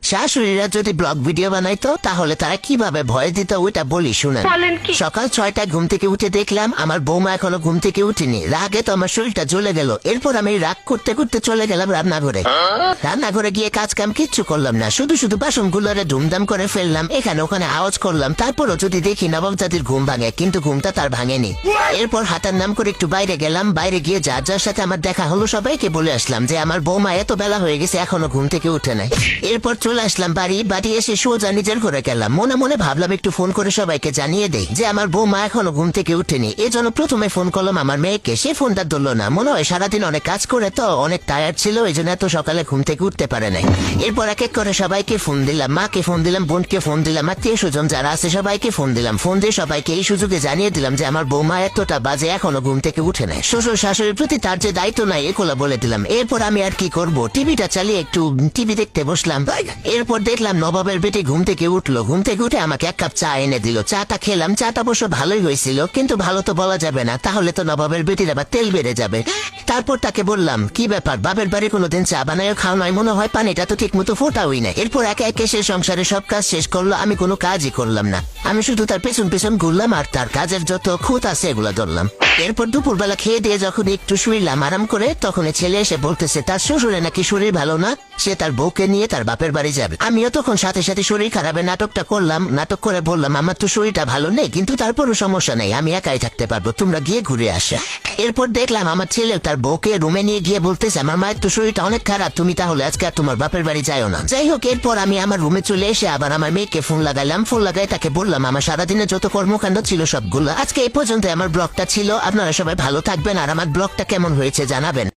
শাশুড়িরা যদি blog video বানাইতো তাহলে তারা কিভাবে ভয় দিত ওইটা বলি শুনেন। সকাল 6টায় ঘুম থেকে উঠে দেখলাম আমার বৌমা এখনো ঘুম থেকে উঠেনি। রাগে তো আমার শরীরটা জ্বলে গেল। এরপর আমি রাগ করতে করতে চলে গেলাম রান্নাঘরে। রান্নাঘরে গিয়ে কাজ কাম কিচ্ছু করলাম না, শুধু শুধু বাসনগুলোরে ধুমধাম করে ফেললাম, এখানে ওখানে আওয়াজ করলাম। তারপরও যদি দেখি নবাব জাতির ঘুম ভাঙে, কিন্তু ঘুমটা তার ভাঙেনি। এরপর হাতার নাম করে একটু বাইরে গেলাম। বাইরে গিয়ে যার যার সাথে আমার দেখা হলো সবাইকে বলে আসলাম যে আমার বৌমা এত বেলা হয়ে গেছে এখনো ঘুম থেকে উঠে নাই। এরপর চলে আসলাম বাড়ি এসে সোজা নিজের ঘরে গেলাম। মনে মনে ভাবলাম একটু ফোন করে সবাইকে জানিয়ে দেই যে আমার বৌমা এখনো ঘুম থেকে উঠেনি। এজন্য প্রথমে ফোন করলাম আমার মেয়েকে, সে ফোনটা ধরলো না। মনে হয় সারাদিন অনেক কাজ করে তো অনেক টায়ার্ড ছিল, এই জন্য এত সকালে ঘুম থেকে উঠতে পারে নাই। এরপর এক এক করে সবাইকে ফোন দিলাম, মাকে ফোন দিলাম, বোনকে ফোন দিলাম, আত্মীয় স্বজন যারা আছে সবাইকে ফোন দিলাম। ফোন দিয়ে সবাইকে এই সুযোগে জানিয়ে দিলাম যে আমার বৌমা এতটা বাজে এখনো ঘুম থেকে উঠে নাই। শ্বশুর শাশুড়ির প্রতি তার যে দায়িত্ব নাই এগুলো বলে দিলাম। এরপর আমি আর কি করব, টিভিটা চালিয়ে একটু টিভি দেখতে বসলাম। এরপর দেখলাম নবাবের বেটি ঘুম থেকে উঠলো। ঘুম থেকে উঠে আমাকে এক কাপ চা এনে দিল। চাটা খেলাম, চাটা অবশ্য ভালোই হয়েছিল, কিন্তু ভালো তো বলা যাবে না, তাহলে তো নবাবের বেটির আবার তেল বেড়ে যাবে। তারপর তাকে বললাম কি ব্যাপার, বাপের বাড়ি কোনোদিন চা বানায় খাও নয়, মনে হয় পানিটা তো ঠিক মতো ফোটাওই না। এরপর একে একে সে সংসারে সব কাজ শেষ করলো, আমি কোনো কাজই করলাম না। আমি শুধু তার পেছন পেছন ঘুরলাম আর তার কাজের যত খুঁত আছে এগুলো ধরলাম। এরপর দুপুরবেলা খেয়ে দিয়ে যখন একটু শুইলাম আরাম করে, তখন ছেলে এসে বলতেছে তার শ্বশুরে নাকি শরীর ভালো না, সে তার বউকে নিয়ে তার বাপের বাড়ি যাবে। আমিও তখন সাথে সাথে শরীর খারাপের নাটকটা করলাম। নাটক করে বললাম আমার তো শরীরটা ভালো নেই, কিন্তু তারপরও সমস্যা নেই, আমি একাই থাকতে পারবো, তোমরা গিয়ে ঘুরে আসো। এরপর দেখলাম আমার ছেলে তার বউকে রুমে নিয়ে গিয়ে বলতেছে আমার মায়ের তো শরীরটা অনেক খারাপ, তুমি তাহলে আজকে আর তোমার বাপের বাড়ি যাও না। যাই হোক, এরপর আমি আমার রুমে চলে এসে আবার আমার মেয়েকে ফোন লাগাইলাম। ফোন লাগাই তাকে বললাম আমার সারাদিনে যত কর্মকাণ্ড ছিল সবগুলো। আজকে এই পর্যন্ত আমার ব্লগটা ছিল। আপনারা সবাই ভালো থাকবেন আর আমার ব্লগটা কেমন হয়েছে জানাবেন।